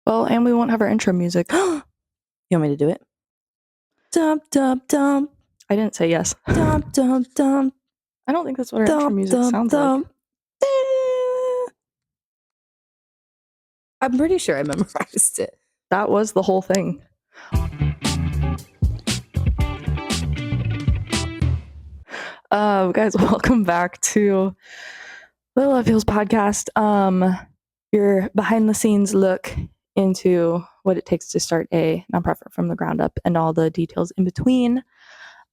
Well, and we won't have our intro music. You want me to do it? Dump, dump, dump. I didn't say yes. Dump, dump, dump. I don't think that's what our intro music sounds like. I'm pretty sure I memorized it. That was the whole thing. Guys, welcome back to the Love Heals podcast. Your behind the scenes look into what it takes to start a nonprofit from the ground up and all the details in between.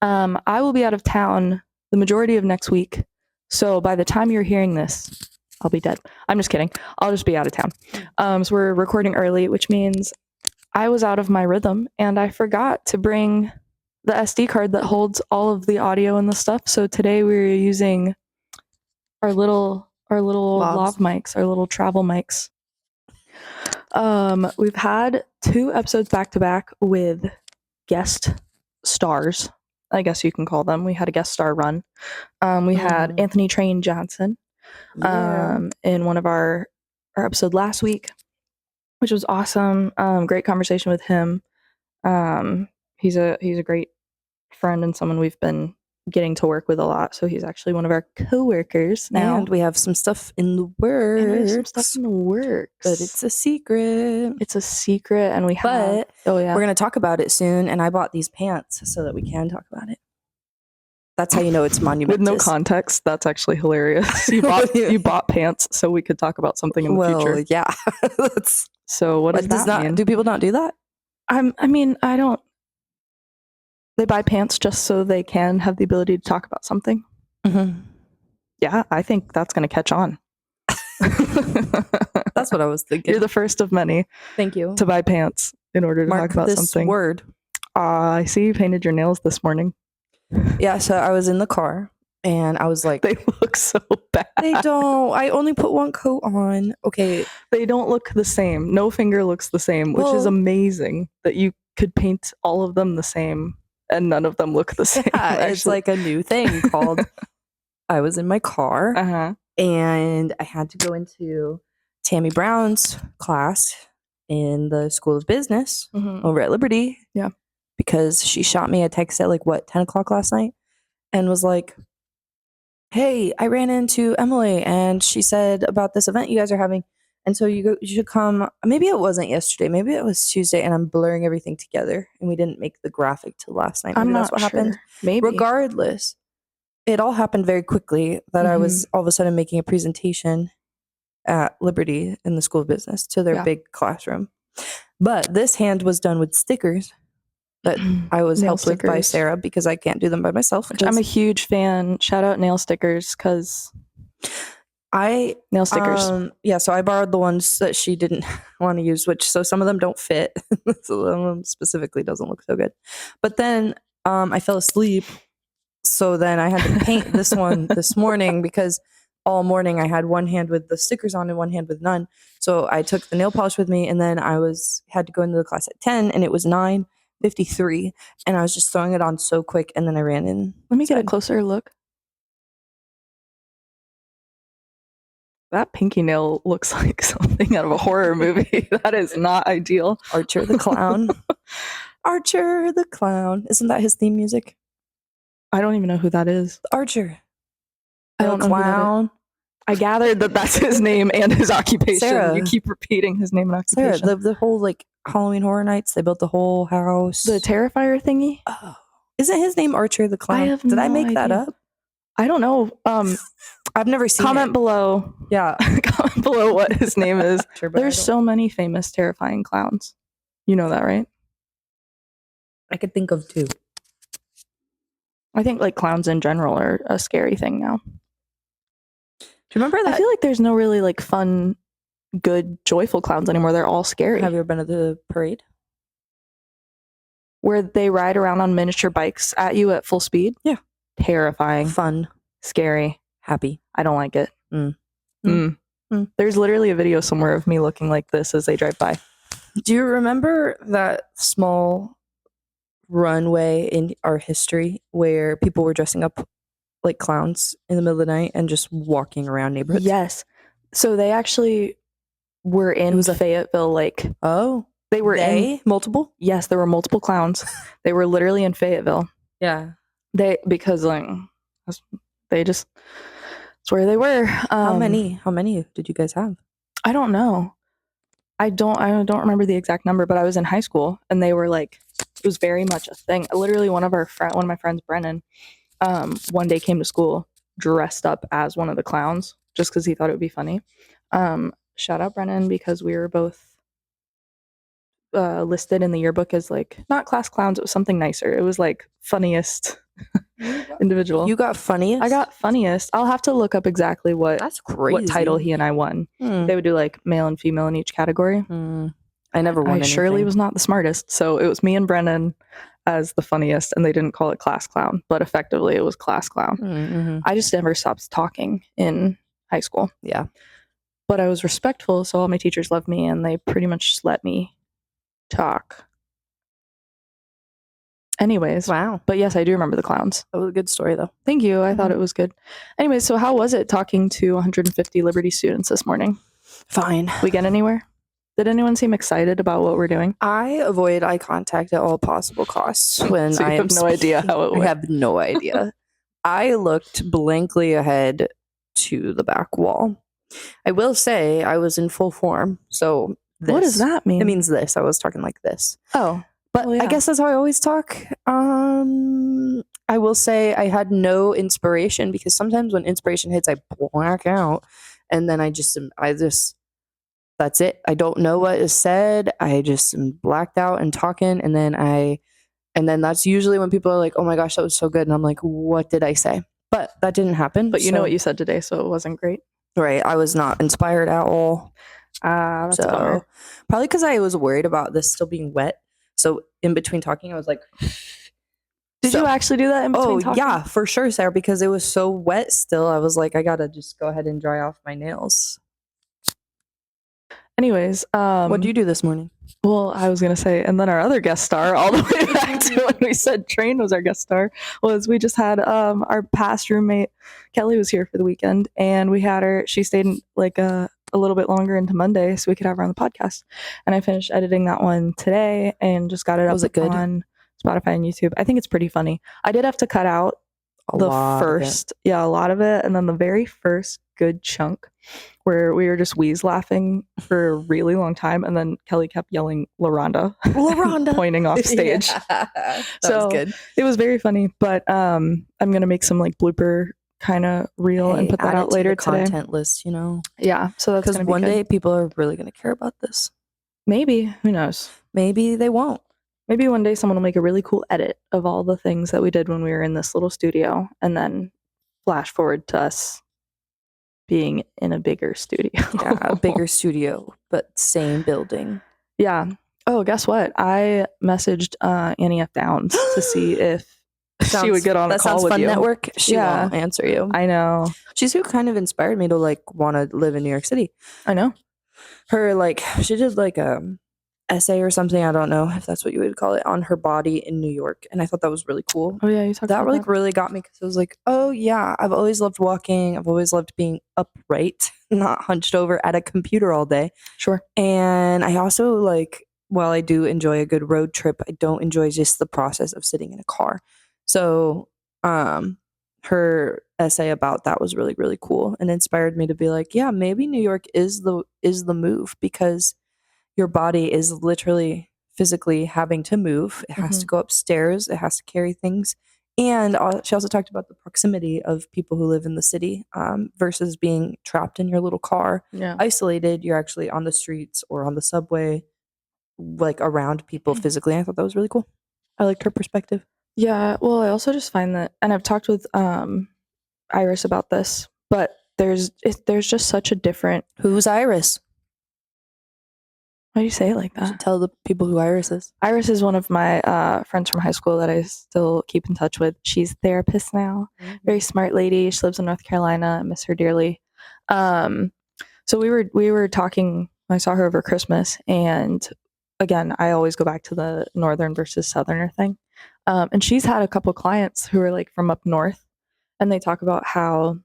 I will be out of town the majority of next week. So by the time you're hearing this, I'll be dead. I'm just kidding. I'll just be out of town. So we're recording early, which means I was out of my rhythm and I forgot to bring the SD card that holds all of the audio and the stuff. So today we're using our little lav mics, our little travel mics. We've had 2 episodes back to back with guest stars, I guess you can call them. We had a guest star run. We had Anthony Train Johnson in one of our episode last week, which was awesome. Great conversation with him. He's a great friend and someone we've been getting to work with a lot. So he's actually one of our co-workers now. And we have some stuff in the works. But it's a secret. It's a secret, and we're going to talk about it soon. And I bought these pants so that we can talk about it. That's how you know it's monumentous. With no context, that's actually hilarious. You bought pants so we could talk about something in the future. Well, yeah. So what does that mean? Do people not do that? I don't. They buy pants just so they can have the ability to talk about something. Mm-hmm. Yeah, I think that's going to catch on. That's what I was thinking. You're the first of many. Thank you. To buy pants in order to Mark talk about this something. Word. I see you painted your nails this morning. Yeah, so I was in the car and I was like, they look so bad. They don't. I only put one coat on. Okay. They don't look the same. No finger looks the same, which is amazing that you could paint all of them the same and none of them look the same. Yeah, it's like a new thing called I was in my car and I had to go into Tammy Brown's class in the School of Business over at Liberty. Yeah. Because she shot me a text at 10 o'clock last night and was like, hey, I ran into Emily and she said about this event you guys are having. And so you should come. Maybe it wasn't yesterday. Maybe it was Tuesday and I'm blurring everything together and we didn't make the graphic till last night. Maybe that's what happened. Maybe. Regardless, it all happened very quickly that I was all of a sudden making a presentation at Liberty in the School of Business to their big classroom. But this hand was done with stickers that I was helped with by Sarah because I can't do them by myself. I'm a huge fan. Shout out nail stickers because nail stickers. Yeah, so I borrowed the ones that she didn't want to use, so some of them don't fit. So some of them specifically doesn't look so good. But then I fell asleep. So then I had to paint this one this morning because all morning I had one hand with the stickers on and one hand with none. So I took the nail polish with me and then I had to go into the class at 10 and it was 9:53 and I was just throwing it on so quick and then I ran in. Let me get a closer look. That pinky nail looks like something out of a horror movie. That is not ideal. Archer the Clown. Archer the Clown. Isn't that his theme music? I don't even know who that is. Archer. I don't know Clown. I gathered that that's his name and his occupation. Sarah. You keep repeating his name and occupation. Sarah, the whole Halloween Horror Nights, they built the whole house. The Terrifier thingy? Oh. Isn't his name Archer the Clown? Did I make that up? I don't know. I've never seen Comment below. Yeah. Comment below what his name is. Sure, there's so many famous terrifying clowns. You know that, right? I could think of 2. I think clowns in general are a scary thing now. Do you remember that? I feel like there's no really fun, good, joyful clowns anymore. They're all scary. Have you ever been to the parade? Where they ride around on miniature bikes at you at full speed? Yeah. Terrifying. Fun. Scary. Happy. I don't like it. There's literally a video somewhere of me looking like this as they drive by. Do you remember that small runway in our history where people were dressing up like clowns in the middle of the night and just walking around neighborhoods? Yes. So they actually were in was a- Fayetteville. Like Oh, they were in. multiple? Yes, there were multiple clowns. They were literally in Fayetteville. Yeah. Because they just that's where they were. How many did you guys have? I don't know. I don't remember the exact number, but I was in high school and they were like, it was very much a thing. Literally one of my friends, Brennan, one day came to school dressed up as one of the clowns just because he thought it would be funny. Shout out Brennan, because we were both listed in the yearbook as like not class clowns. It was something nicer. It was like funniest individual. You got funniest? I got funniest. I'll have to look up exactly That's crazy. what title he and I won. They would do like male and female in each category. I never won anything. Surely was not the smartest, so it was me and Brennan as the funniest, and they didn't call it class clown, but effectively it was class clown. I just never stopped talking in high school. Yeah. But I was respectful, so all my teachers loved me, and they pretty much just let me talk. Anyways. Wow. But yes, I do remember the clowns. That was a good story, though. Thank you. I thought it was good. Anyways, so how was it talking to 150 Liberty students this morning? Fine. We get anywhere? Did anyone seem excited about what we're doing? I avoid eye contact at all possible costs when So you I have no idea how it went. I have no idea. I looked blankly ahead to the back wall. I will say I was in full form. So What does that mean? It means this. I was talking like this. Oh. But Well, yeah. I guess that's how I always talk. I will say I had no inspiration, because sometimes when inspiration hits, I black out, and then I just that's it. I don't know what is said. I just am blacked out and talking, and then that's usually when people are like, "Oh my gosh, that was so good," and I'm like, "What did I say?" But that didn't happen. But you know what you said today, so it wasn't great. Right? I was not inspired at all. That's a bummer. Probably because I was worried about this still being wet. So in between talking, I was like, Did you actually do that in between talking? Yeah, for sure, Sarah, because it was so wet still. I was like, I gotta just go ahead and dry off my nails. Anyways, What did you do this morning? Well, I was gonna say, and then our other guest star, all the way back to when we said Train was our guest star, was we just had our past roommate Kelly was here for the weekend, and we had her. She stayed in like a little bit longer into Monday, so we could have her on the podcast. And I finished editing that one today and just got it up on Spotify and YouTube. I think it's pretty funny. I did have to cut out a lot of it, and then the very first good chunk where we were just wheeze laughing for a really long time, and then Kelly kept yelling LaRonda pointing off stage. That was good. It was very funny, but I'm gonna make some like blooper kind of reel and put that out later today. Content list, Yeah, so that's because one day people are really gonna care about this. Maybe, who knows? Maybe they won't. Maybe one day someone will make a really cool edit of all the things that we did when we were in this little studio, and then flash forward to us being in a bigger studio. Yeah, a bigger studio, but same building. Yeah. Oh, guess what? I messaged Annie F. Downs to see if she would get on a call with you. Network. She won't answer you. I know. She's who kind of inspired me to like want to live in New York City. I know. Her she did like essay or something, I don't know if that's what you would call it, on her body in New York, and I thought that was really cool. Oh yeah, you talked about that. Really got me, because it was like, oh yeah, I've always loved walking, I've always loved being upright, not hunched over at a computer all day. Sure. And I also like, while I do enjoy a good road trip, I don't enjoy just the process of sitting in a car. So her essay about that was really, really cool, and inspired me to be like, yeah, maybe New York is the move, because your body is literally physically having to move. It has to go upstairs. It has to carry things. And she also talked about the proximity of people who live in the city versus being trapped in your little car, isolated. You're actually on the streets or on the subway, like around people physically. I thought that was really cool. I liked her perspective. Yeah. Well, I also just find that, and I've talked with Iris about this, but there's just such a different. Who's Iris? Why do you say it like that? You should tell the people who Iris is. Iris is one of my friends from high school that I still keep in touch with. She's a therapist now. Very smart lady. She lives in North Carolina. I miss her dearly. So we were talking. I saw her over Christmas, and again, I always go back to the northern versus southerner thing. And she's had a couple clients who are like from up north, and they talk about how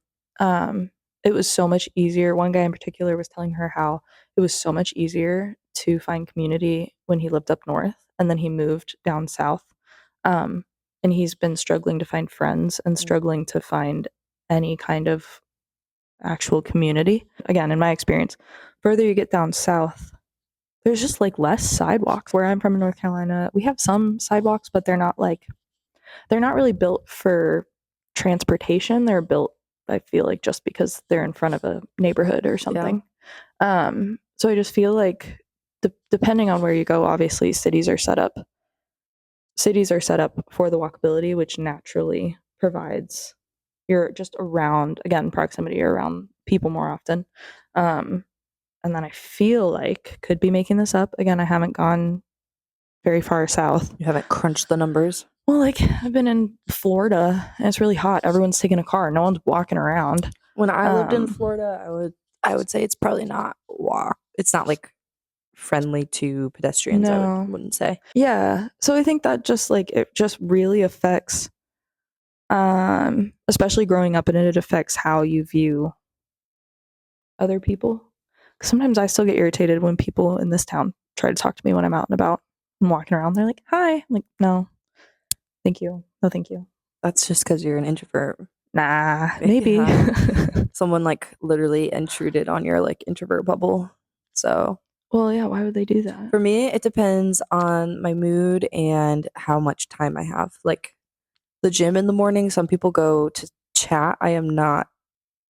it was so much easier. One guy in particular was telling her how it was so much easier to find community when he lived up north, and then he moved down south. And he's been struggling to find friends and struggling to find any kind of actual community. Again, in my experience, further you get down south, there's just like less sidewalks. Where I'm from in North Carolina, we have some sidewalks, but they're not really built for transportation. They're built, I feel like, just because they're in front of a neighborhood or something. So I just feel like depending on where you go, obviously cities are set up for the walkability, which naturally provides you're just around, again, proximity, you're around people more often. And then I feel like, could be making this up again, I haven't gone very far south. You haven't crunched the numbers? Well, like, I've been in Florida and it's really hot. Everyone's taking a car. No one's walking around. When I lived in Florida, I would say it's probably not it's not like friendly to pedestrians. No. wouldn't say. Yeah. So I think that just like it just really affects, especially growing up, and it affects how you view other people. 'Cause sometimes I still get irritated when people in this town try to talk to me when I'm out and about. I'm walking around. They're like, "Hi." I'm like, "No, thank you. No, thank you." That's just because you're an introvert. Nah, maybe. Yeah. Someone like literally intruded on your like introvert bubble. So Well, yeah, why would they do that? for me, it depends on my mood and how much time I have. Like the gym in the morning, some people go to chat. I am not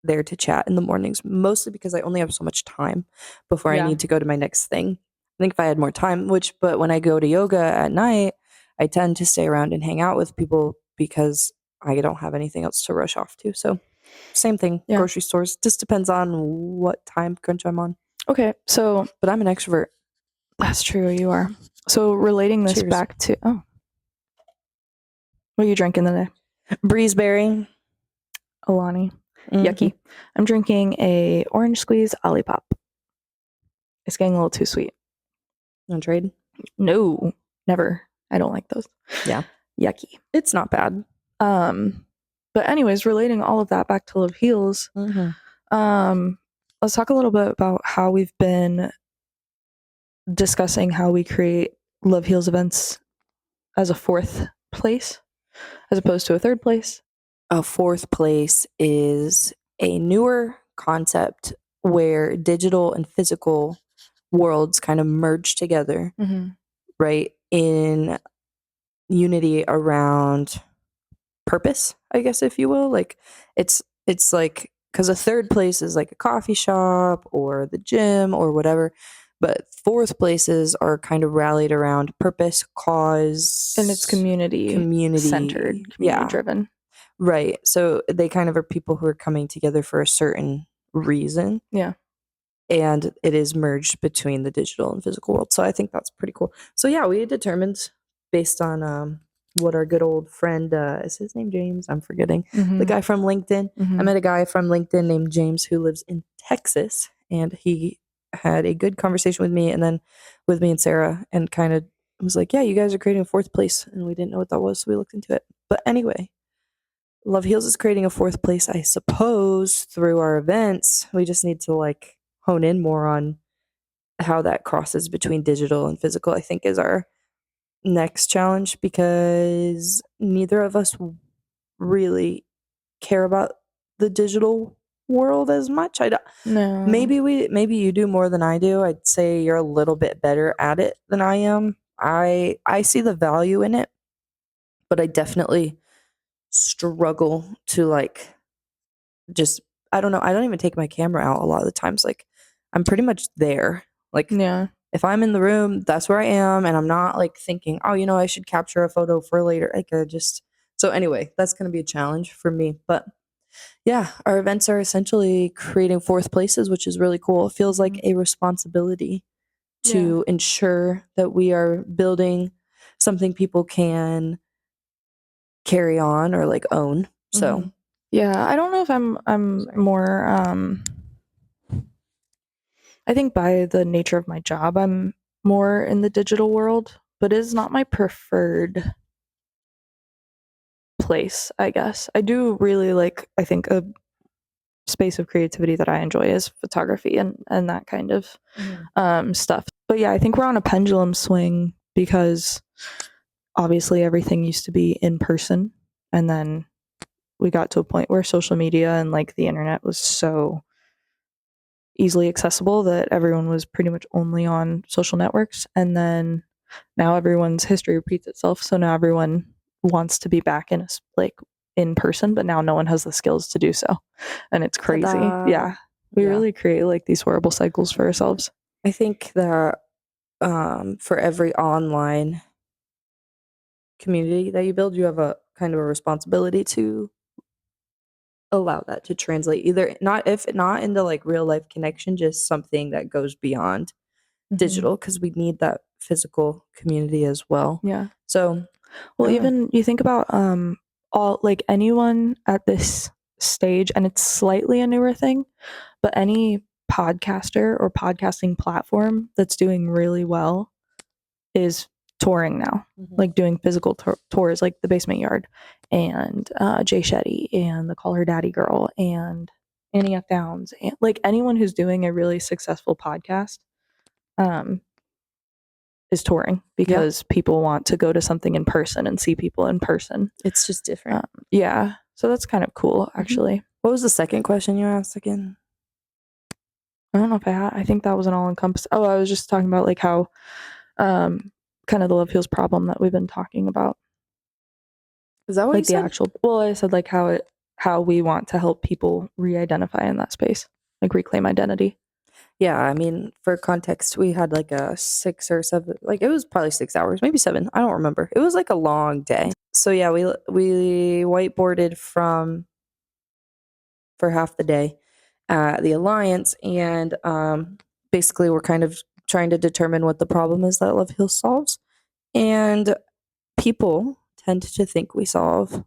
there to chat in the mornings, mostly because I only have so much time before I need to go to my next thing. I think if I had more time, but when I go to yoga at night, I tend to stay around and hang out with people because I don't have anything else to rush off to. So same thing, Yeah. grocery stores. Just depends on what time crunch I'm on. Okay, so But I'm an extrovert. that's true, you are. So relating this Cheers. back to what are you drinking today? Breezeberry. Alani. Mhm. Yucky. I'm drinking a orange squeeze Olipop. It's getting a little too sweet. On trade? No, never. I don't like those. Yeah. Yucky. It's not bad. But anyways, relating all of that back to Love Heals, let's talk a little bit about how we've been discussing how we create Love Heals events as a fourth place as opposed to a third place. A fourth place is a newer concept where digital and physical worlds kind of merge together, right, in unity around purpose, I guess, if you will. Like it's like, because a third place is like a coffee shop or the gym or whatever, but fourth places are kind of rallied around purpose, cause, And it's community centered, community driven. Right. So they kind of are people who are coming together for a certain reason. Yeah. And it is merged between the digital and physical world. So I think that's pretty cool. So yeah, we determined based on what our good old friend, is his name James? I'm forgetting. The guy from LinkedIn. I met a guy from LinkedIn named James who lives in Texas, and he had a good conversation with me and then with me and Sarah, and kind of was like, yeah, you guys are creating a fourth place, and we didn't know what that was, so we looked into it. But anyway, Love Heals is creating a fourth place, I suppose, through our events. We just need to like hone in more on how that crosses between digital and physical, I think, is our next challenge, because neither of us really care about the digital world as much. No. Maybe you do more than I do. I'd say you're a little bit better at it than I am. I see the value in it, but I definitely struggle to like just, I don't know, I don't even take my camera out a lot of the times. Like I'm pretty much there. Like Yeah. if I'm in the room, that's where I am, and I'm not like thinking, oh, I should capture a photo for later. Like so anyway, that's going to be a challenge for me. But yeah, our events are essentially creating fourth places, which is really cool. It feels like a responsibility to ensure that we are building something people can carry on or like own. So yeah, I don't know if I'm more I think by the nature of my job I'm more in the digital world, but it is not my preferred place, I guess. I do really like, I think, a space of creativity that I enjoy is photography and that kind of stuff. But yeah, I think we're on a pendulum swing because obviously everything used to be in person, and then we got to a point where social media and like the internet was so easily accessible that everyone was pretty much only on social networks. And then now everyone's history repeats itself, so now everyone wants to be back in like in person, but now no one has the skills to do so, and it's crazy. Ta-da. Yeah, we Yeah. really create like these horrible cycles for ourselves. I think that for every online community that you build, you have a kind of a responsibility to allow that to translate, either not into like real life connection, just something that goes beyond digital, because we need that physical community as well. Yeah. So Well, yeah. even you think about all like anyone at this stage, and it's slightly a newer thing, but any podcaster or podcasting platform that's doing really well is touring now, like doing physical tours, like the Basement Yard and Jay Shetty and the Call Her Daddy Girl and Annie F. Downs, and like anyone who's doing a really successful podcast is touring because people want to go to something in person and see people in person. It's just different. Yeah, so that's kind of cool, actually. What was the second question you asked again? I don't know if I think that was an all-encompassing. Oh, I was just talking about like how kind of the Love Heals problem that we've been talking about. Is that what like you the said? actual? Well, I said like how we want to help people re-identify in that space, like reclaim identity. Yeah, I mean, for context, we had like a 6 or 7, like it was probably 6 hours, maybe 7. I don't remember. It was like a long day. So yeah, we whiteboarded for half the day at the Alliance, and basically we're kind of trying to determine what the problem is that Love Heals solves. And people tend to think we solve.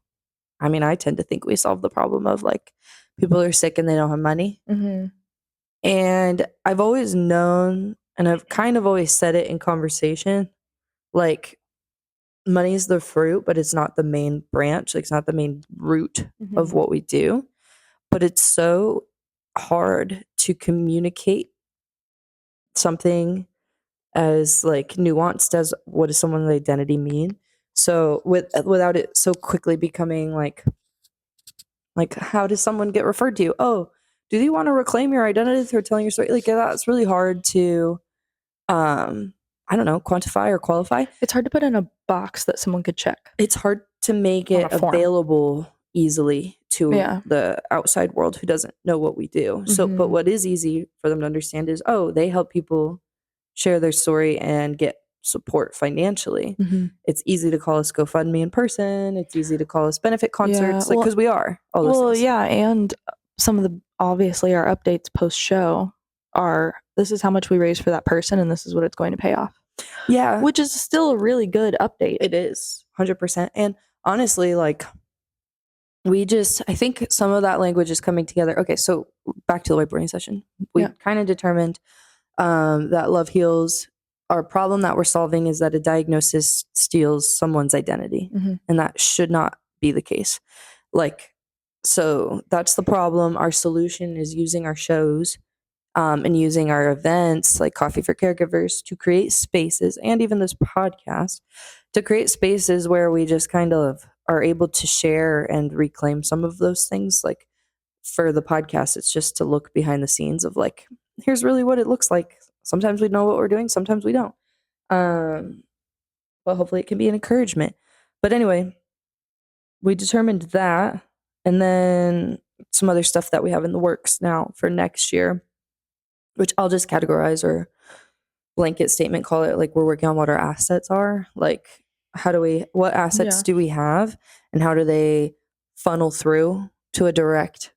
I mean, I tend to think we solve the problem of like people are sick and they don't have money. And I've always known, and I've kind of always said it in conversation, like money's the fruit, but it's not the main branch. Like it's not the main root of what we do. But it's so hard to communicate something as like nuanced as what does someone's identity mean. So without it so quickly becoming like how does someone get referred to you? Oh, do you want to reclaim your identity through telling your story? Like that's really hard to I don't know, quantify or qualify. It's hard to put in a box that someone could check. It's hard to make On it a form. available easily to Yeah. the outside world who doesn't know what we do. So but what is easy for them to understand is, oh, they help people share their story and get support financially. It's easy to call us GoFundMe in person. It's easy to call us benefit concerts, like because we are all those things. Yeah, and some of the obviously our updates post show are this is how much we raised for that person and this is what it's going to pay off. Yeah, which is still a really good update. It is 100%. And honestly, like I think some of that language is coming together. Okay, so back to the whiteboarding session. We kind of determined that Love Heals, our problem that we're solving is that a diagnosis steals someone's identity. And that should not be the case. Like, so that's the problem. Our solution is using our shows and using our events like Coffee for Caregivers to create spaces, and even this podcast, to create spaces where we just kind of are able to share and reclaim some of those things. Like for the podcast, it's just to look behind the scenes of like, here's really what it looks like. Sometimes we know what we're doing, sometimes we don't. But hopefully it can be an encouragement. But anyway, we determined that, and then some other stuff that we have in the works now for next year, which I'll just categorize or blanket statement, call it like we're working on what our assets are. Like what assets do we have, and how do they funnel through to a direct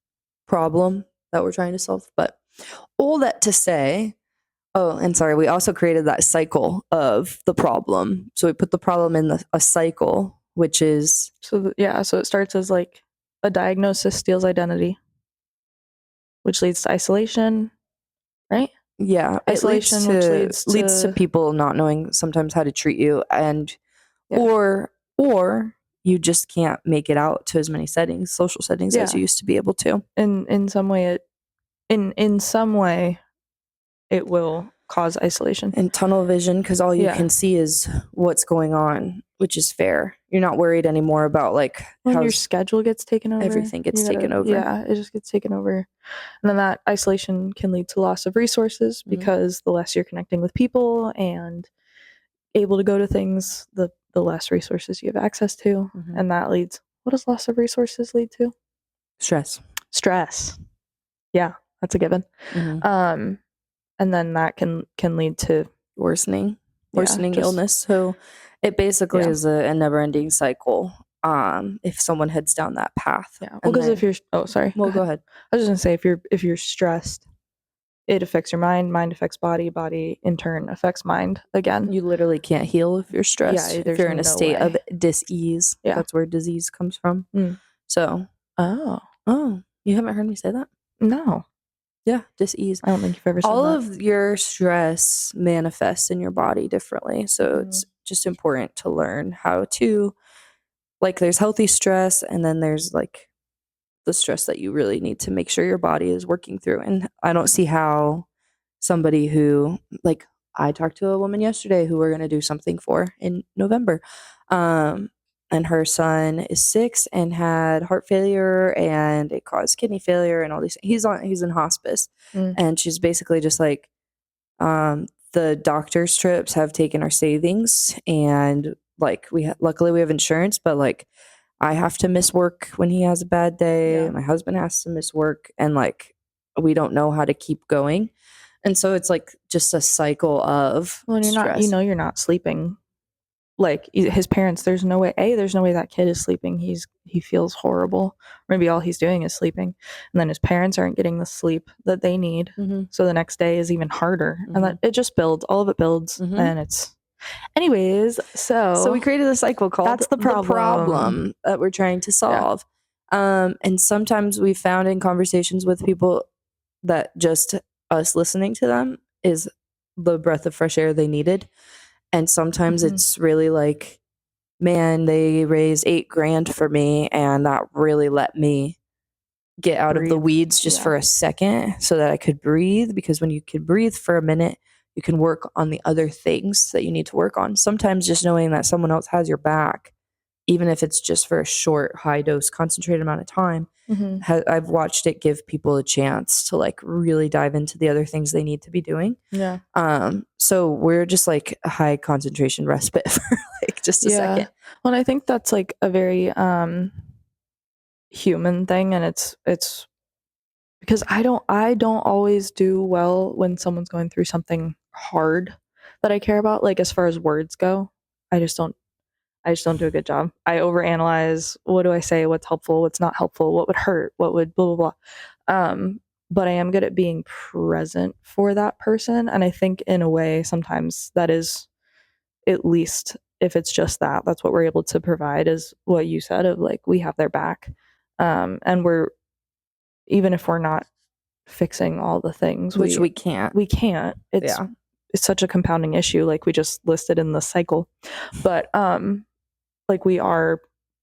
problem that we're trying to solve. But all that to say, oh, and sorry, we also created that cycle of the problem. So we put the problem in a cycle, which is... So it starts as like a diagnosis steals identity, which leads to isolation, right? Yeah, isolation, which leads to people not knowing sometimes how to treat you, and or you just can't make it out to as many settings, social settings, as Yeah. you used to be able to. In some way it will cause isolation. And tunnel vision, because all you Yeah. can see is what's going on, which is fair. You're not worried anymore about like When how your schedule gets taken over, everything gets taken over. Yeah, it just gets taken over. And then that isolation can lead to loss of resources Mhm. because the less you're connecting with people and able to go to things, the less resources you have access to. Mhm. And that leads, what does loss of resources lead to? Stress. Yeah, that's a given. Mhm. And then that can lead to worsening just- illness. So it basically Yeah. is a never-ending cycle. If someone heads down that path. Yeah. Well, And because then- if you're sorry. well, go ahead. I was just gonna say if you're stressed, it affects your mind affects body in turn affects mind again. You literally can't heal if you're stressed. Yeah, if there's you're in a no state of way. dis-ease. Yeah. That's where disease comes from. Mm. So, Oh, you haven't heard me say that? no. Yeah, dis-ease. I don't think you've ever said All that. of your stress manifests in your body differently. So it's just important to learn how to, like, there's healthy stress, and then there's like the stress that you really need to make sure your body is working through. And I don't see how somebody who, like, I talked to a woman yesterday who we're going to do something for in November. And her son is 6 and had heart failure, and it caused kidney failure and all these. He's in hospice. And she's basically just like, the doctor's trips have taken our savings, and like luckily we have insurance, but like I have to miss work when he has a bad day. Yeah. My husband has to miss work, and like we don't know how to keep going. And so it's like just a cycle of Well, and stress. you're not sleeping. Like his parents, there's no way that kid is sleeping. He feels horrible. Maybe all he's doing is sleeping. And then his parents aren't getting the sleep that they need. Mhm. So the next day is even harder. Mhm. And that it just builds. All of it builds. Mhm. And it's anyways, So we created a cycle called That's the problem. that we're trying to solve. And sometimes we found in conversations with people that just us listening to them is the breath of fresh air they needed. And sometimes it's really like, man, they raised $8,000 for me, and that really let me get out of the Breathe. weeds just for a second so that I could breathe. Because when you can breathe for a minute, you can work on the other things that you need to work on. Sometimes just knowing that someone else has your back, even if it's just for a short, high dose, concentrated amount of time, I've watched it give people a chance to like really dive into the other things they need to be doing. Yeah. So we're just like a high concentration respite for like just a second. Well, I think that's like a very human thing, and it's because I don't always do well when someone's going through something hard that I care about. Like as far as words go, I just don't do a good job. I overanalyze. What do I say? What's helpful? What's not helpful? What would hurt? What would blah blah blah. But I am good at being present for that person, and I think in a way sometimes that is, at least if it's just that's what we're able to provide, is what you said of like we have their back, and we're, even if we're not fixing all the things, Which we can't. It's such a compounding issue, like we just listed in the cycle. But like we are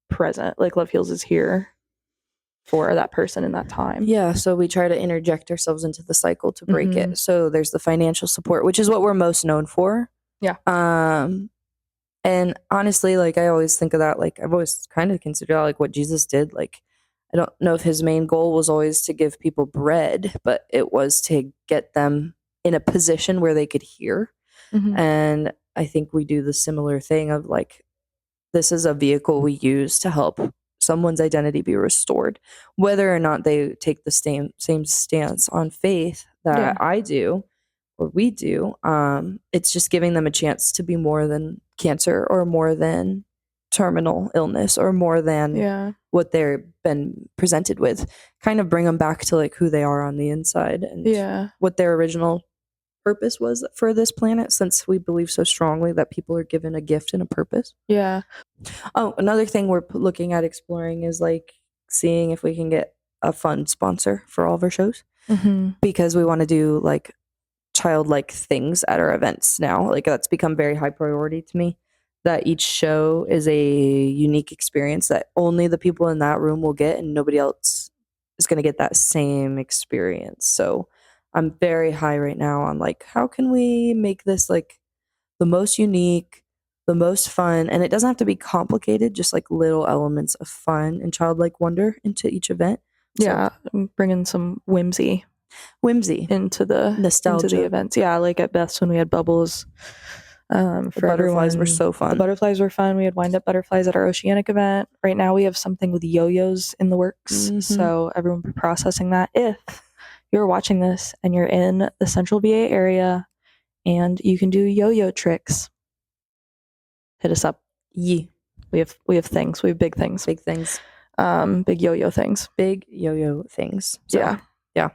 present, like Love Heals is here for that person in that time. Yeah, so we try to interject ourselves into the cycle to break it. So there's the financial support, which is what we're most known for. Yeah. And honestly, like I always think of that, like I've always kind of considered like what Jesus did. Like I don't know if his main goal was always to give people bread, but it was to get them in a position where they could hear. And I think we do the similar thing of like, this is a vehicle we use to help someone's identity be restored, whether or not they take the same stance on faith that I do or we do. It's just giving them a chance to be more than cancer, or more than terminal illness, or more than what they've been presented with. Kind of bring them back to like who they are on the inside, and what their original purpose was for this planet, since we believe so strongly that people are given a gift and a purpose. Oh, another thing we're looking at exploring is like seeing if we can get a fund sponsor for all of our shows, because we want to do like childlike things at our events now. Like that's become very high priority to me. that each show is a unique experience that only the people in that room will get, and nobody else is going to get that same experience. So I'm very high right now on like, how can we make this like the most unique, the most fun, and it doesn't have to be complicated, just like little elements of fun and childlike wonder into each event. So, Yeah, bringing some whimsy whimsy, into the nostalgia. events. Yeah, like at Beth's when we had bubbles. The For butterflies were everyone. so The fun. butterflies were fun. We had wind up butterflies at our Oceanic event. Right now we have something with yo-yos in the works. Mhm. So everyone be processing that. If you're watching this and you're in the central VA area and you can do yo-yo tricks, hit us up. Yeah, We have things. We have big things. big things, Big yo-yo things. big yo-yo things. So, yeah.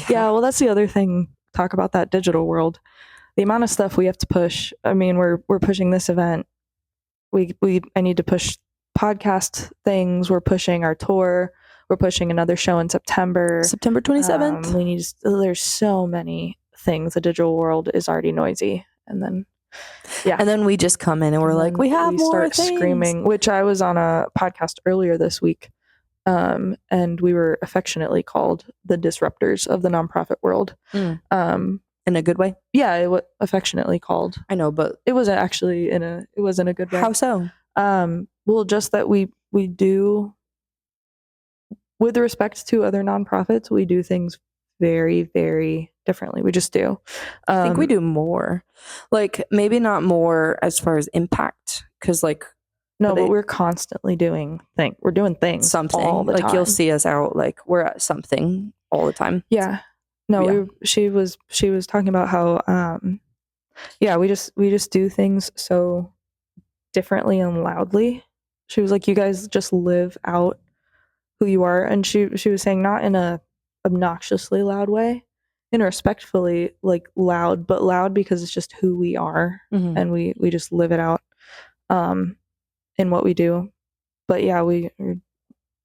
Well, that's the other thing. Talk about that digital world. The amount of stuff we have to push. I mean, we're pushing this event. I need to push podcast things. We're pushing our tour. We're pushing another show in September. September 27th. There's so many things. The digital world is already noisy, and then and then we just come in and we're like, we have more start things. Screaming. Which I was on a podcast earlier this week, and we were affectionately called the disruptors of the nonprofit world. In a good way. Yeah, it was affectionately called. I know, but it was actually it was in a good way. How so? Well, just that we do, with respect to other nonprofits, we do things very, very differently. We just do. I think we do more. Like, maybe not more as far as impact, because like, no, but we're constantly doing things. We're doing things something all the like time. You'll see us out, like we're at something all the time. Yeah. No, Yeah. she was talking about how we just do things so differently and loudly. She was like, you guys just live out who you are, and she was saying not in a obnoxiously loud way, in a respectfully like loud, but loud because it's just who we are, and we just live it out in what we do. But yeah, we're a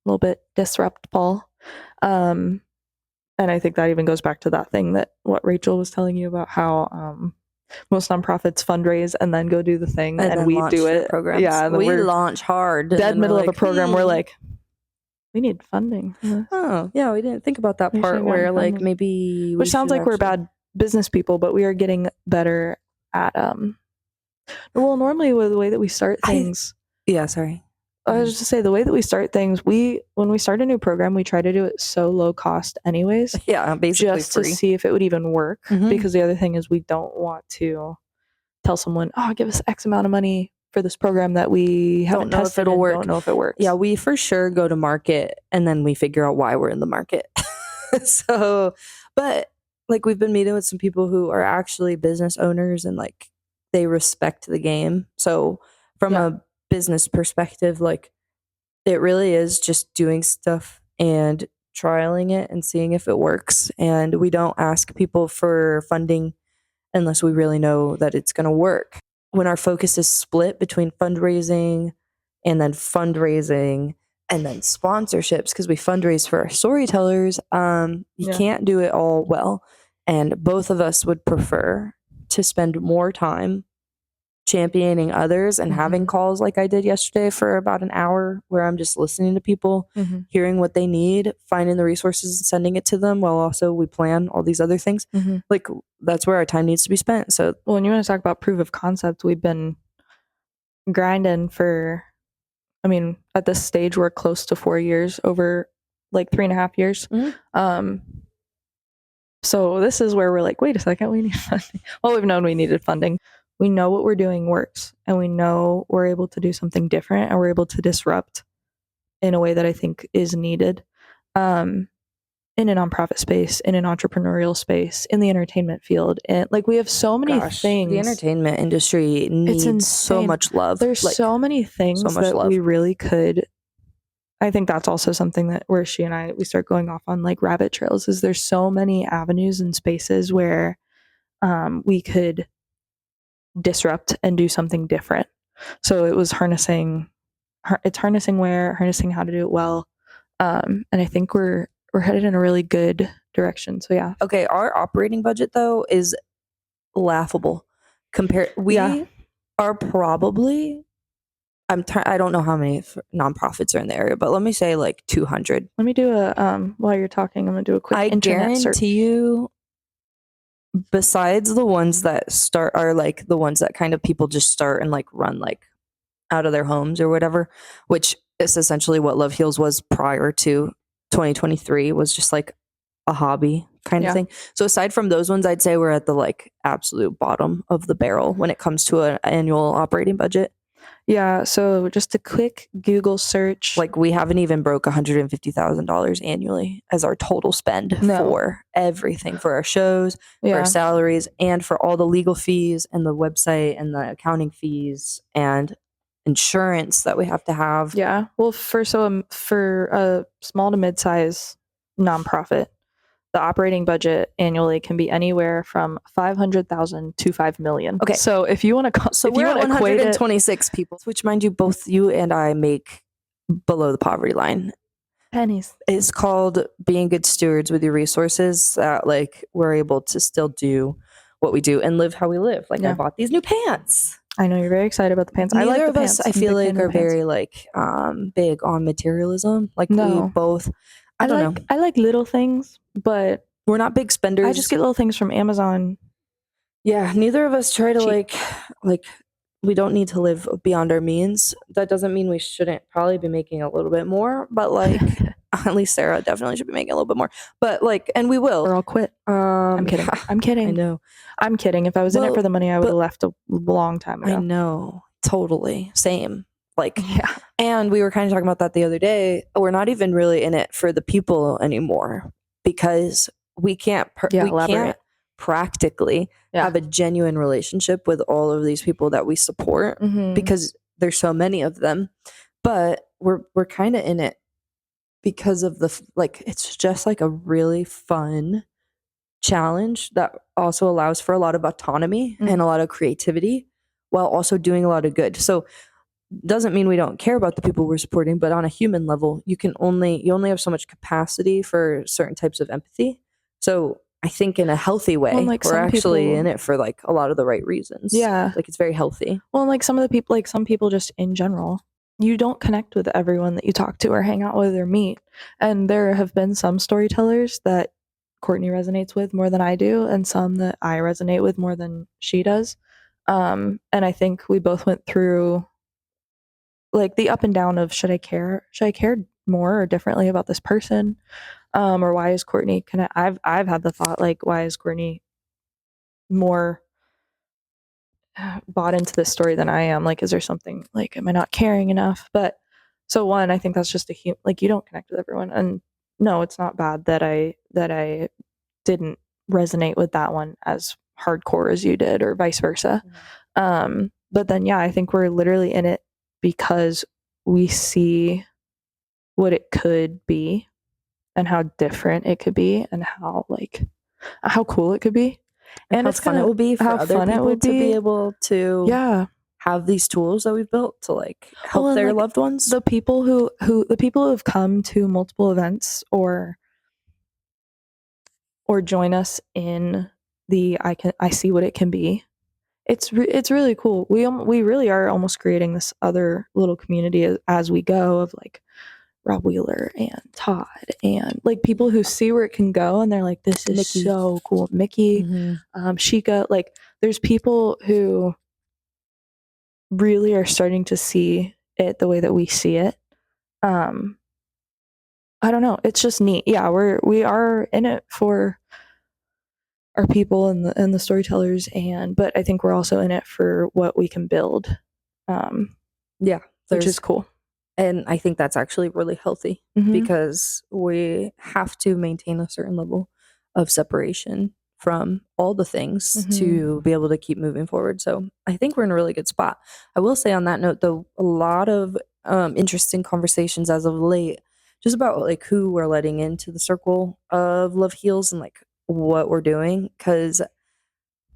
little bit disruptful. And I think that even goes back to that thing that what Rachel was telling you about how most nonprofits fundraise and then go do the thing, and we do it. Programs. Yeah, and we launch hard. Dead middle of a program, we're like, we need funding. Oh, yeah, we didn't think about that part where like funding. maybe which sounds like we're bad business people, but we are getting better at well, normally with the way that we start things. I was just to say, the way that we start things, when we start a new program, we try to do it so low cost anyways. Yeah, basically just free. to see if it would even work. Because the other thing is we don't want to tell someone, oh, give us X amount of money for this program that we haven't tested if it'll work. Don't know if it works. Yeah, we for sure go to market and then we figure out why we're in the market. So, but like we've been meeting with some people who are actually business owners and like they respect the game. So from a business perspective, like it really is just doing stuff and trialing it and seeing if it works. And we don't ask people for funding unless we really know that it's going to work. When our focus is split between fundraising and then sponsorships, because we fundraise for our storytellers, you can't do it all well. And both of us would prefer to spend more time championing others and having calls like I did yesterday for about an hour where I'm just listening to people, hearing what they need, finding the resources and sending it to them while also we plan all these other things. Like that's where our time needs to be spent. So, well, when you want to talk about proof of concept, we've been grinding for, I mean, at this stage, we're close to 4 years, over like 3.5 years. So this is where we're like, wait a second, we need funding. Well, we've known we needed funding. We know what we're doing works, and we know we're able to do something different, and we're able to disrupt in a way that I think is needed in a nonprofit space, in an entrepreneurial space, in the entertainment field. And like we have so many things. The entertainment industry needs so much love. There's like, so many things that we really could. I think that's also something that where she and I, we start going off on like rabbit trails, is there's so many avenues and spaces where we could disrupt and do something different. So it was harnessing how to do it well. And I think we're headed in a really good direction. So yeah. Okay, our operating budget though is laughable. are probably, I don't know how many nonprofits are in the area, but let me say like 200. Let me do a while you're talking, I'm gonna do a quick I internet search. guarantee you, besides the ones that start are like the ones that kind of people just start and like run like out of their homes or whatever, which is essentially what Love Heals was prior to 2023, was just like a hobby kind Yeah. of thing. So aside from those ones, I'd say we're at the like absolute bottom of the barrel when it comes to an annual operating budget. Yeah, so just a quick Google search. Like we haven't even broke $150,000 annually as our total spend for everything, for our shows, for our salaries, and for all the legal fees and the website and the accounting fees and insurance that we have to have. Yeah. Well, for a small to mid-size nonprofit, the operating budget annually can be anywhere from 500,000 to 5 million. Okay. So if you want to, so we're at 126 people, which mind you, both you and I make below the poverty line. Pennies. It's called being good stewards with your resources, that like we're able to still do what we do and live how we live. Like I bought these new pants. I know you're very excited about the pants. Neither I like of the us, pants. I feel like, are very like big on materialism. Like we both, I don't know. I like little things, but we're not big spenders. I just get little things from Amazon. Yeah, neither of us try to like we don't need to live beyond our means. That doesn't mean we shouldn't probably be making a little bit more, but like at least Sarah definitely should be making a little bit more. But like, and we will. Or I'll quit. I'm kidding. I'm kidding. I know. I'm kidding. If I was in it for the money, I would have left a long time ago. I know. Totally. Same. Like, yeah. And we were kind of talking about that the other day. We're not even really in it for the people anymore because we can't practically have a genuine relationship with all of these people that we support because there's so many of them. But we're kind of in it because of the like it's just like a really fun challenge that also allows for a lot of autonomy and a lot of creativity while also doing a lot of good. So doesn't mean we don't care about the people we're supporting, but on a human level, you only have so much capacity for certain types of empathy. So I think in a healthy way, we're actually in it for like a lot of the right reasons. Yeah. Like it's very healthy. Well, like some people just in general, you don't connect with everyone that you talk to or hang out with or meet. And there have been some storytellers that Courtney resonates with more than I do, and some that I resonate with more than she does. And I think we both went through like the up and down of should I care more or differently about this person, or why is Courtney I've had the thought like, why is Courtney more bought into this story than I am? Like, is there something like, am I not caring enough? But so one, I think that's just like you don't connect with everyone, and no, it's not bad that I didn't resonate with that one as hardcore as you did, or vice versa. But then I think we're literally in it because we see what it could be and how different it could be and how cool it could be, and how fun it will be for other people to be able to have these tools that we've built to like help their loved ones. The people who have come to multiple events or join us in the I see what it can be. It's really cool. We really are almost creating this other little community as we go of like Rob Wheeler and Todd and like people who see where it can go and they're like, this is Mickey. So cool. Mickey, Sheikah, like there's people who really are starting to see it the way that we see it. I don't know. It's just neat. Yeah, we are in it for our people and the storytellers, but I think we're also in it for what we can build. Which is cool. And I think that's actually really healthy because we have to maintain a certain level of separation from all the things to be able to keep moving forward. So I think we're in a really good spot. I will say on that note, though, a lot of interesting conversations as of late, just about like who we're letting into the circle of Love Heals and like what we're doing, because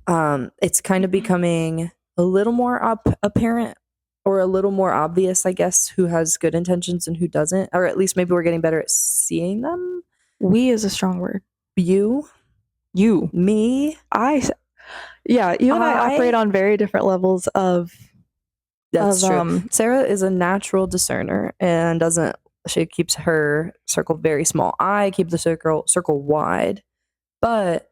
it's kind of becoming a little more apparent or a little more obvious, I guess, who has good intentions and who doesn't, or at least maybe we're getting better at seeing them. We is a strong word. You, me, you and I operate on very different levels of That's of, true. Sarah is a natural discerner and she keeps her circle very small. I keep the circle wide, but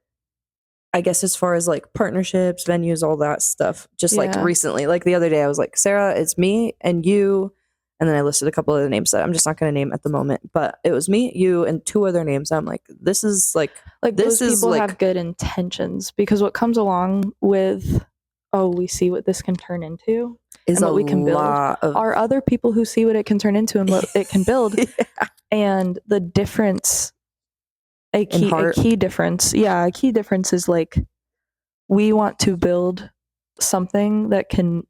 I guess as far as like partnerships, venues, all that stuff, just like Yeah. recently, like the other day, I was like, Sarah, it's me and you. And then I listed a couple other names that I'm just not going to name at the moment, but it was me, you, and 2 other names. I'm like, this is like those this is people like have good intentions, because what comes along with, oh, we see what this can turn into is and a what we can build, lot of are other people who see what it can turn into and what it can build. Yeah. And the difference, a In heart. key difference is like, we want to build something that can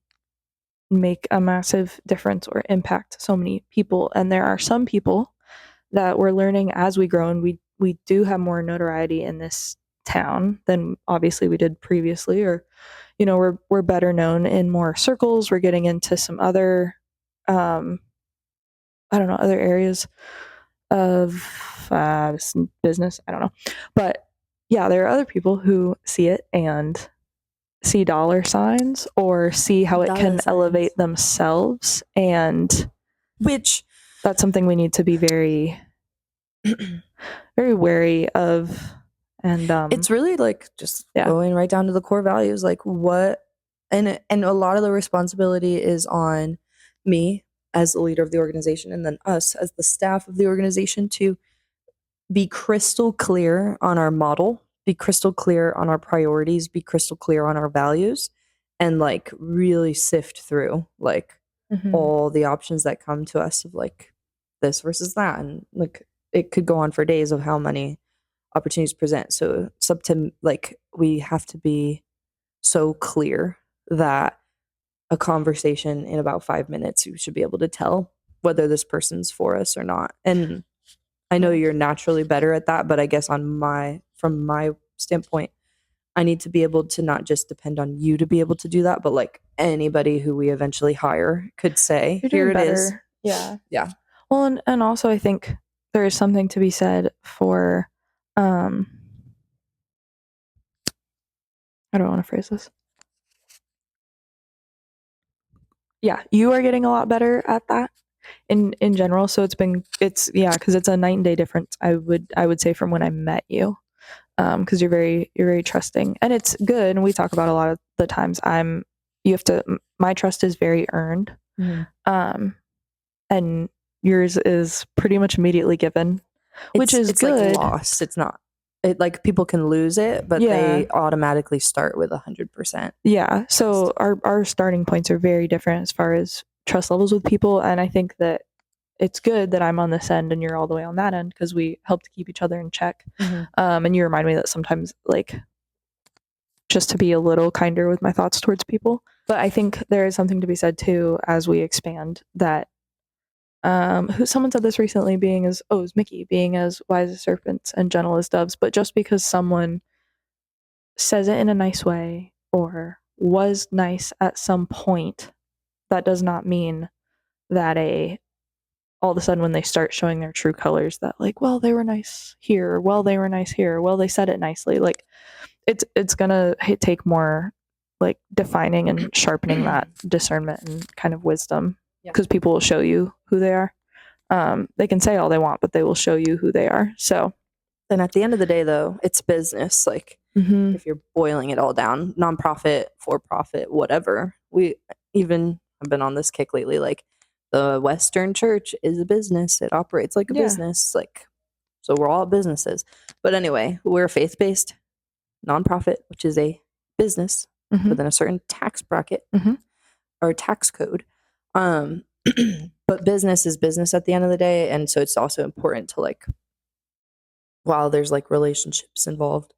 make a massive difference or impact so many people. And there are some people that we're learning as we grow, and we do have more notoriety in this town than obviously we did previously, or we're better known in more circles. We're getting into some other I don't know, other areas of business. I don't know, but yeah, there are other people who see it and see dollar signs or see how it Dollar can signs. elevate themselves, and which that's something we need to be very very wary of. And it's really like just Yeah. going right down to the core values, like what, and a lot of the responsibility is on me as the leader of the organization, and then us as the staff of the organization, to be crystal clear on our model, be crystal clear on our priorities, be crystal clear on our values, and like really sift through like all the options that come to us of like this versus that. And like it could go on for days of how many opportunities present. So it's up to like, we have to be so clear that a conversation in about 5 minutes, you should be able to tell whether this person's for us or not. And I know you're naturally better at that, but I guess from my standpoint, I need to be able to not just depend on you to be able to do that, but like anybody who we eventually hire could say, here it is. Yeah. Yeah. Well, and also I think there is something to be said for how do I want to phrase this? Yeah, you are getting a lot better at that in general. So because it's a night and day difference. I would say from when I met you, because you're very trusting, and it's good. And we talk about a lot of the times my trust is very earned, and yours is pretty much immediately given, which is it's good. like lost. It's not. It like people can lose it, but they automatically start with 100%. Yeah. So our starting points are very different as far as trust levels with people, and I think that it's good that I'm on this end and you're all the way on that end, because we help to keep each other in check. And you remind me that sometimes, like, just to be a little kinder with my thoughts towards people. But I think there is something to be said too as we expand that. Someone said this recently, it was Mickey, being as wise as serpents and gentle as doves. But just because someone says it in a nice way or was nice at some point, that does not mean that all of a sudden when they start showing their true colors, that like, well, they were nice here, well, they were nice here, well, they said it nicely. Like it's gonna take more like defining and sharpening that discernment and kind of wisdom, because people will show you who they are. They can say all they want, but they will show you who they are. So, and at the end of the day, though, it's business. Like if you're boiling it all down, nonprofit, for profit, whatever. I've been on this kick lately. Like the Western Church is a business. It operates like a business. Like, so we're all businesses. But anyway, we're a faith-based nonprofit, which is a business within a certain tax bracket or tax code. But business is business at the end of the day. And so it's also important to like, while there's like relationships involved,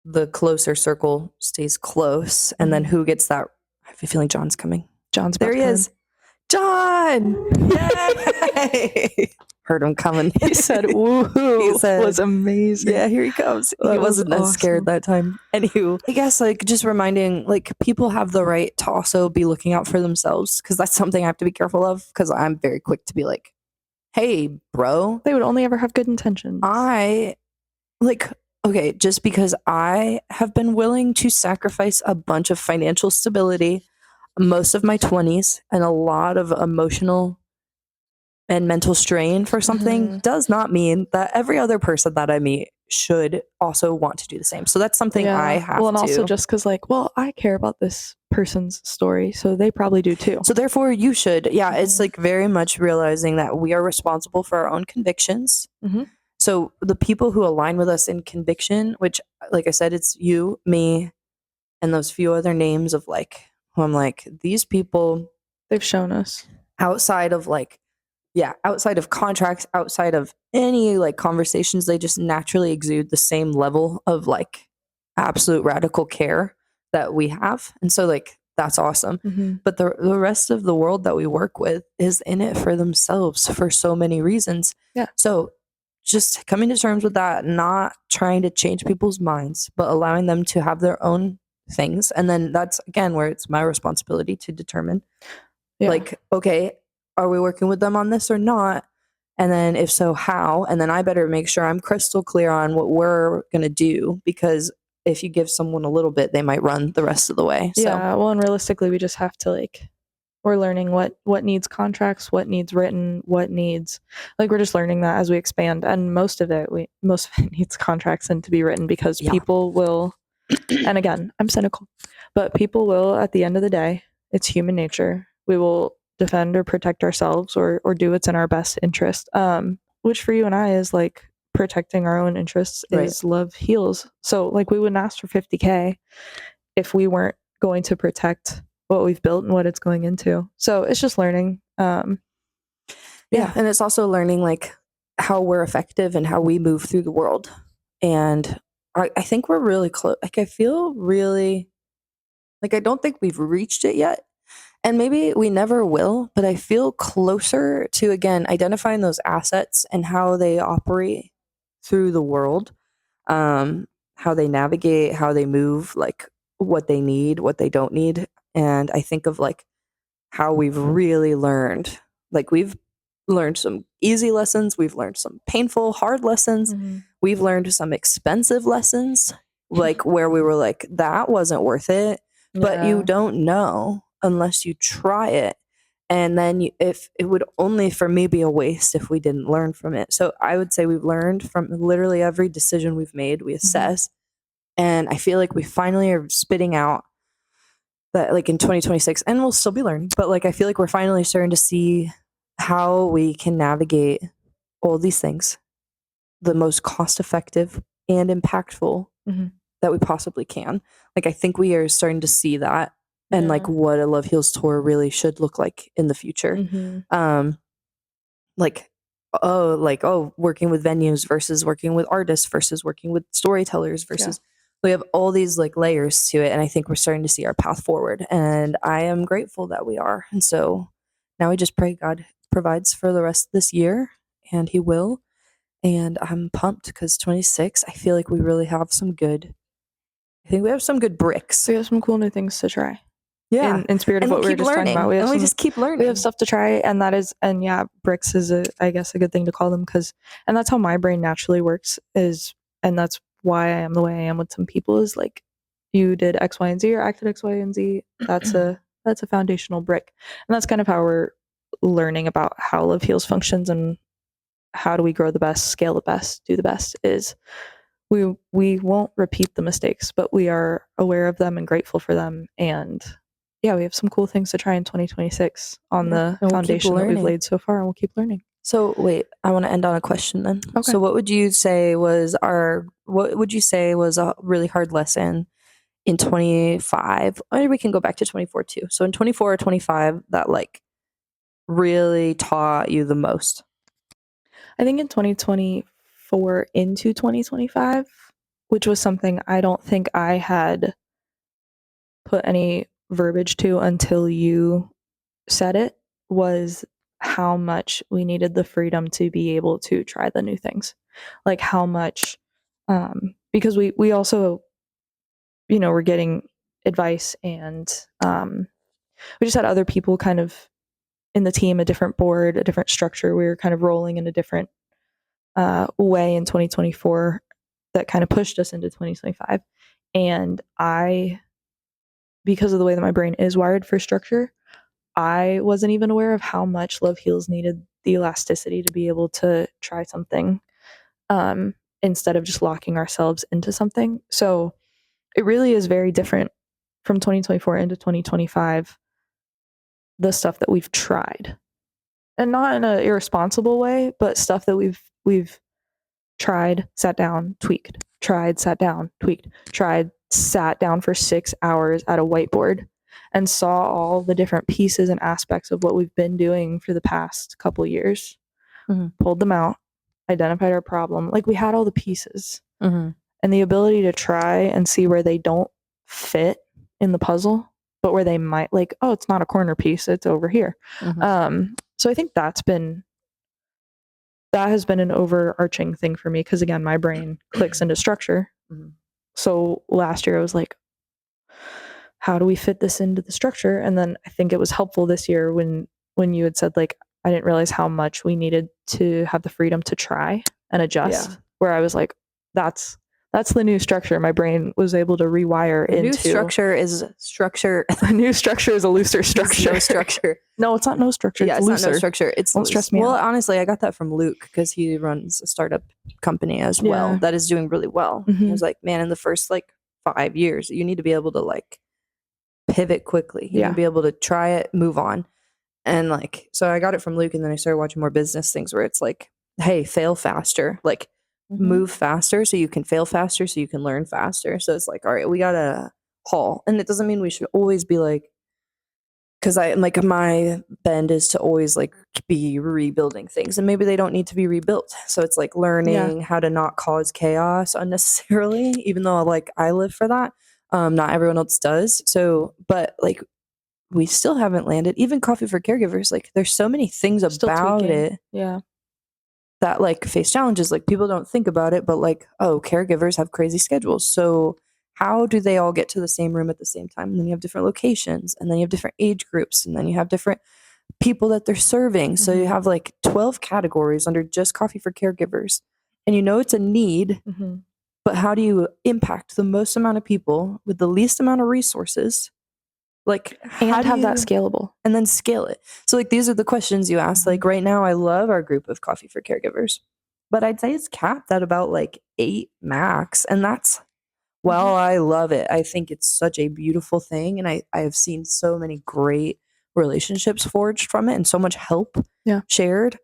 the closer circle stays close. And then who gets that? I have a feeling John's coming. There he is. John! Yay! Heard him coming. He said, woohoo. It was amazing. Yeah, here he comes. He wasn't as scared that time. Anywho, I guess like just reminding, like people have the right to also be looking out for themselves, because that's something I have to be careful of, because I'm very quick to be like, hey, bro. They would only ever have good intentions. Just because I have been willing to sacrifice a bunch of financial stability, most of my 20s and a lot of emotional and mental strain for something does not mean that every other person that I meet should also want to do the same. So that's something I have well, and to. also just because, like, well, I care about this person's story, so they probably do too. So therefore, you should. Yeah, it's Mhm. like very much realizing that we are responsible for our own convictions. Mhm. So the people who align with us in conviction, which, like I said, it's you, me, and those few other names of like, who I'm like, these people They've shown us. outside of like, yeah, outside of contracts, outside of any like conversations, they just naturally exude the same level of like absolute radical care that we have. And so like that's awesome. Mhm. But the rest of the world that we work with is in it for themselves for so many reasons. Yeah. So just coming to terms with that, not trying to change people's minds, but allowing them to have their own things. And then that's again where it's my responsibility to determine Yeah. like, okay, are we working with them on this or not? And then if so, how? And then I better make sure I'm crystal clear on what we're going to do, because if you give someone a little bit, they might run the rest of the way. So Yeah. Well, and realistically, we just have to like, we're learning what needs contracts, what needs written, what needs, like, we're just learning that as we expand. And most of it needs contracts and to be written, because Yeah. people will, and again, I'm cynical, but people will, at the end of the day, it's human nature. We will defend or protect ourselves, or do what's in our best interest. Which for you and I is like protecting our own interests Right. is love heals. So like we wouldn't ask for 50K if we weren't going to protect what we've built and what it's going into. So it's just learning. Yeah. And it's also learning like how we're effective and how we move through the world. And I think we're really close. Like I feel really like I don't think we've reached it yet. And maybe we never will, but I feel closer to, again, identifying those assets and how they operate through the world, how they navigate, how they move, like what they need, what they don't need. And I think of like how we've really learned, like we've learned some easy lessons, we've learned some painful, hard lessons, we've learned some expensive lessons, like where we were like, that wasn't worth it. But you don't know unless you try it. And then if it would only for me be a waste if we didn't learn from it. So I would say we've learned from literally every decision we've made. We assess, and I feel like we finally are spitting out that like in 2026, and we'll still be learning, but like I feel like we're finally starting to see how we can navigate all these things the most cost effective and impactful that we possibly can. Like I think we are starting to see that, and like what a Love Heals tour really should look like in the future. Like working with venues versus working with artists versus working with storytellers versus we have all these like layers to it, and I think we're starting to see our path forward, and I am grateful that we are. And so now we just pray God provides for the rest of this year, and he will. And I'm pumped because 26, I feel like we really have some good, I think we have some good bricks. We have some cool new things to try. Yeah. In spirit of what we were just talking about. We just keep learning. We have stuff to try, and that is, and yeah, bricks is I guess a good thing to call them, and that's how my brain naturally works and that's why I am the way I am with some people, is like, you did X, Y, and Z, or acted X, Y, and Z. That's a foundational brick. And that's kind of how we're learning about how Love Heals functions, and how do we grow the best, scale the best, do the best, is we won't repeat the mistakes, but we are aware of them and grateful for them. And yeah, we have some cool things to try in 2026 on the foundation that we've laid so far, and we'll keep learning. So wait, I want to end on a question then. Okay. So what would you say was a really hard lesson in 25? Or we can go back to 24 too. So in 24 or 25 that like really taught you the most? I think in 2024 into 2025, which was something I don't think I had put any verbiage to until you said it, was how much we needed the freedom to be able to try the new things. Like how much, because we also, we're getting advice, and we just had other people kind of in the team, a different board, a different structure. We were kind of rolling in a different way in 2024 that kind of pushed us into 2025. And I because of the way that my brain is wired for structure, I wasn't even aware of how much Love Heals needed the elasticity to be able to try something instead of just locking ourselves into something. So it really is very different from 2024 into 2025, the stuff that we've tried. And not in an irresponsible way, but stuff that we've tried, sat down, tweaked, tried, sat down, tweaked, tried, sat down for 6 hours at a whiteboard and saw all the different pieces and aspects of what we've been doing for the past couple years, pulled them out, identified our problem. Like, we had all the pieces and the ability to try and see where they don't fit in the puzzle, but where they might, like, oh, it's not a corner piece, it's over here. So I think that has been an overarching thing for me, because again, my brain clicks into structure. So last year I was like, how do we fit this into the structure? And then I think it was helpful this year when you had said, like, I didn't realize how much we needed to have the freedom to try and adjust, where I was like, that's the new structure. My brain was able to rewire into. New structure is structure. The new structure is a looser structure. No structure. No, it's not no structure. Yeah, it's not no structure. It's Don't stress me Well, out. honestly, I got that from Luke, because he runs a startup company as well that is doing really well. He was like, man, in the first like 5 years, you need to be able to like pivot quickly. You need to be able to try it, move on. And like, so I got it from Luke, and then I started watching more business things where it's like, hey, fail faster. Like, move faster so you can fail faster, so you can learn faster. So it's like, all right, we gotta haul. And it doesn't mean we should always be like, because I like, my bend is to always like be rebuilding things, and maybe they don't need to be rebuilt. So it's like learning how to not cause chaos unnecessarily, even though like I live for that. Not everyone else does. So, but like, we still haven't landed. Even Coffee for Caregivers, like, there's so many things about it that like face challenges. Like, people don't think about it, but like, oh, caregivers have crazy schedules. So how do they all get to the same room at the same time? And then you have different locations, and then you have different age groups, and then you have different people that they're serving. So you have like 12 categories under just Coffee for Caregivers. And you know it's a need, but how do you impact the most amount of people with the least amount of resources? Like, and have that scalable, and then scale it. So like, these are the questions you ask. Like, right now, I love our group of Coffee for Caregivers, but I'd say it's capped at about like 8 max. And that's, well, I love it. I think it's such a beautiful thing. And I have seen so many great relationships forged from it, and so much help shared.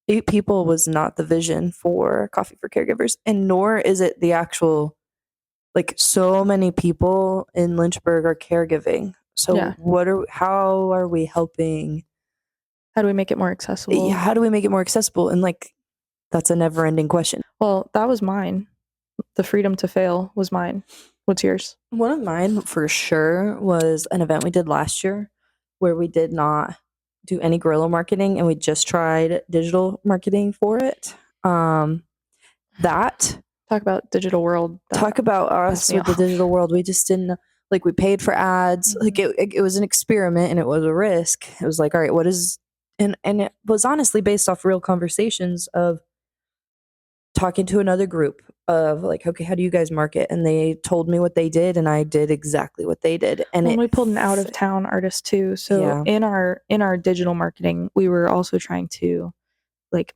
8 people was not the vision for Coffee for Caregivers, and nor is it the actual, like, so many people in Lynchburg are caregiving. So how are we helping? How do we make it more accessible? Yeah, how do we make it more accessible? And like, that's a never ending question. Well, that was mine. The freedom to fail was mine. What's yours? One of mine for sure was an event we did last year where we did not do any guerrilla marketing, and we just tried digital marketing for it. Talk about digital world. Talk about us with the digital world. We just didn't, like, we paid for ads. Like, it was an experiment, and it was a risk. It was like, all right, what is, and it was honestly based off real conversations of talking to another group of like, okay, how do you guys market? And they told me what they did, and I did exactly what they did. And we pulled an out of town artist too. So in our digital marketing, we were also trying to like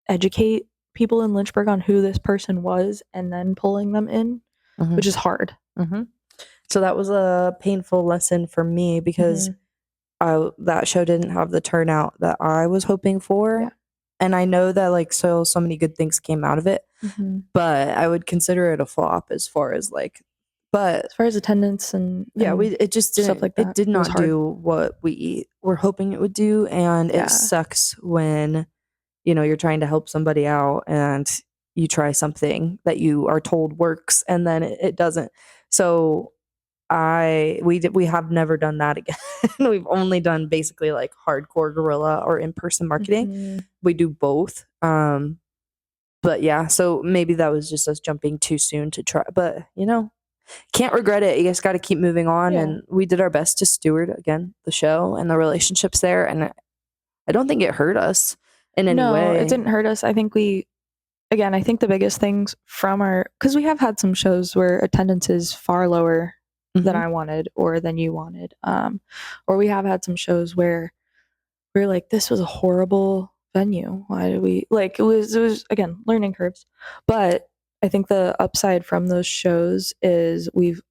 educate people in Lynchburg on who this person was, and then pulling them in, which is hard. So that was a painful lesson for me, because that show didn't have the turnout that I was hoping for. And I know that like, so many good things came out of it, but I would consider it a flop as far as attendance and it just didn't, stuff like that. It did not do what we were hoping it would do. And it sucks when, you know, you're trying to help somebody out and you try something that you are told works, and then it doesn't. So we have never done that again. We've only done basically like hardcore guerrilla or in-person marketing. We do both. But yeah, so maybe that was just us jumping too soon to try, but you know, can't regret it. You just got to keep moving on. And we did our best to steward again the show and the relationships there. And I don't think it hurt us in any way. It didn't hurt us. I think I think the biggest things from because we have had some shows where attendance is far lower than Mhm. I wanted or than you wanted. Or we have had some shows where we're like, this was a horrible venue. Why did we like it was again learning curves. But I think the upside from those shows is we've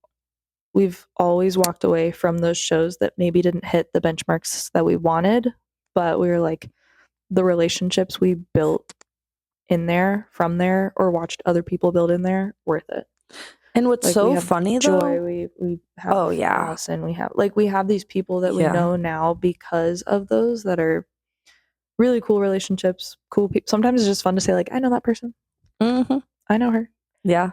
always walked away from those shows that maybe didn't hit the benchmarks that we wanted, but we were like the relationships we built in there from there or watched other people build in there worth it. And what's Like we so have funny Joy, though? we have Oh yeah. Allison, we have these people that we Yeah. know now because of those that are really cool relationships, cool people. Sometimes it's just fun to say like, I know that person. Mm-hmm. I know her. Yeah.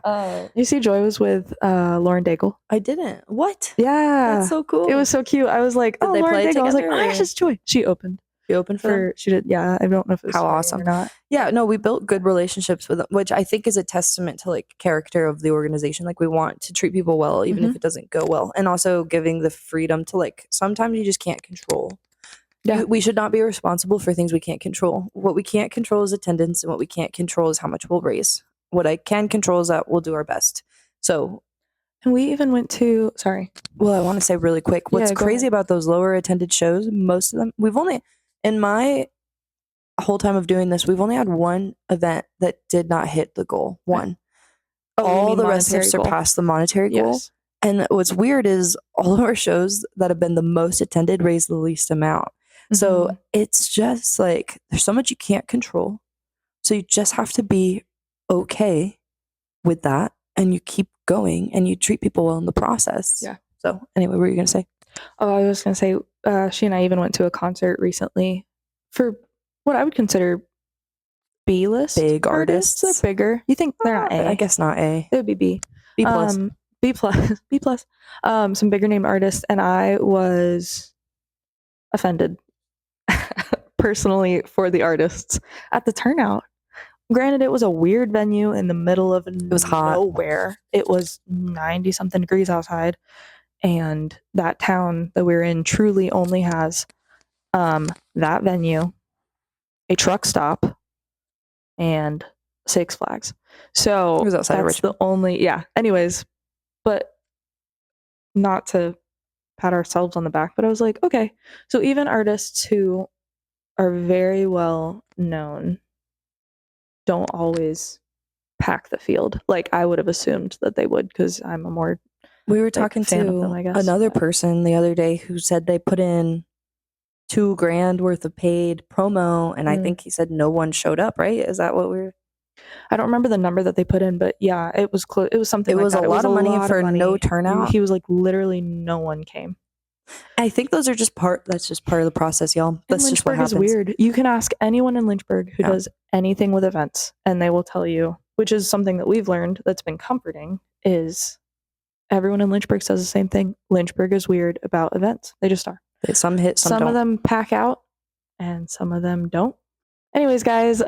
You see Joy was with Lauren Daigle. I didn't. What? Yeah. That's so cool. It was so cute. I was like, Did oh, they Lauren play Daigle. I was like, together, oh, or- yes, it's Joy. She opened You opened for them? for, she did. Yeah. I don't know if it was How Marion awesome. or not. Yeah, no, we built good relationships with them, which I think is a testament to like character of the organization. Like we want to treat people well, even if it doesn't go well, and also giving the freedom to like sometimes you just can't control. Yeah. We should not be responsible for things we can't control. What we can't control is attendance, and what we can't control is how much we'll raise. What I can control is that we'll do our best. So, And we even went to, sorry. well, I want to say really quick, what's Yeah, go crazy ahead. about those lower attended shows, most of them, we've only, in my whole time of doing this, we've only had one event that did not hit the goal. One. Oh, you All mean the rest have monetary goal. surpassed the monetary goal. Yes. And what's weird is all of our shows that have been the most attended raise the least amount. So Mhm. it's just like there's so much you can't control. So you just have to be okay with that, and you keep going and you treat people well in the process. Yeah. So anyway, what were you gonna say? Oh, I was going to say, she and I even went to a concert recently for what I would consider B-list Big artists. They're bigger. You think they're not A? I guess not A. It would be B. B plus. B plus. B plus. Some bigger name artists, and I was offended personally for the artists at the turnout. Granted, it was a weird venue in the middle of was hot. nowhere. It was 90 something degrees outside, and that town that we're in truly only has that venue, a truck stop, and Six Flags. So It was outside of that's the Richmond. only, yeah. Anyways, but not to pat ourselves on the back, but I was like, okay. So even artists who are very well known don't always pack the field like I would have assumed that they would, because I'm a more We were talking fan of to them, I guess. another person the other day who said they put in $2,000 worth of paid promo, and I think he said no one showed up. Right? Is that what we're? I don't remember the number that they put in, but yeah, it was close. It was something. It like was that. a lot of money for no money. turnout. He was like, literally, no one came. I think those are just part. That's just part of the process, y'all. That's And just what Lynchburg happens. is weird. You can ask anyone in Lynchburg who Yeah. does anything with events, and they will tell you, which is something that we've learned that's been comforting, is everyone in Lynchburg says the same thing. Lynchburg is weird about events. They just are. Some hit, some Some don't. of them pack out, and some of them don't. Anyways, guys,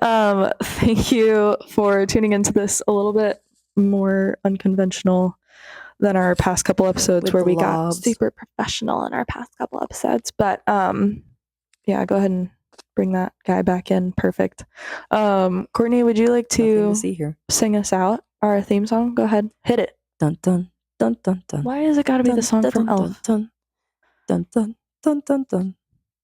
thank you for tuning into this a little bit more unconventional than our past couple episodes With where we lobs. got super professional in our past couple episodes. But yeah, go ahead and bring that guy back in. Perfect. Courtney, would you like Nothing to to see here. sing us out our theme song? Go ahead, hit it. Dun dun dun dun dun. Why is it got to be the song dun, from dun, Elf? Dun dun dun dun dun dun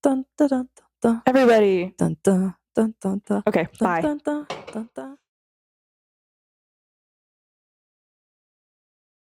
dun dun dun dun. Everybody. Dun dun dun dun dun. Okay, Dun, bye. dun, dun, dun, dun.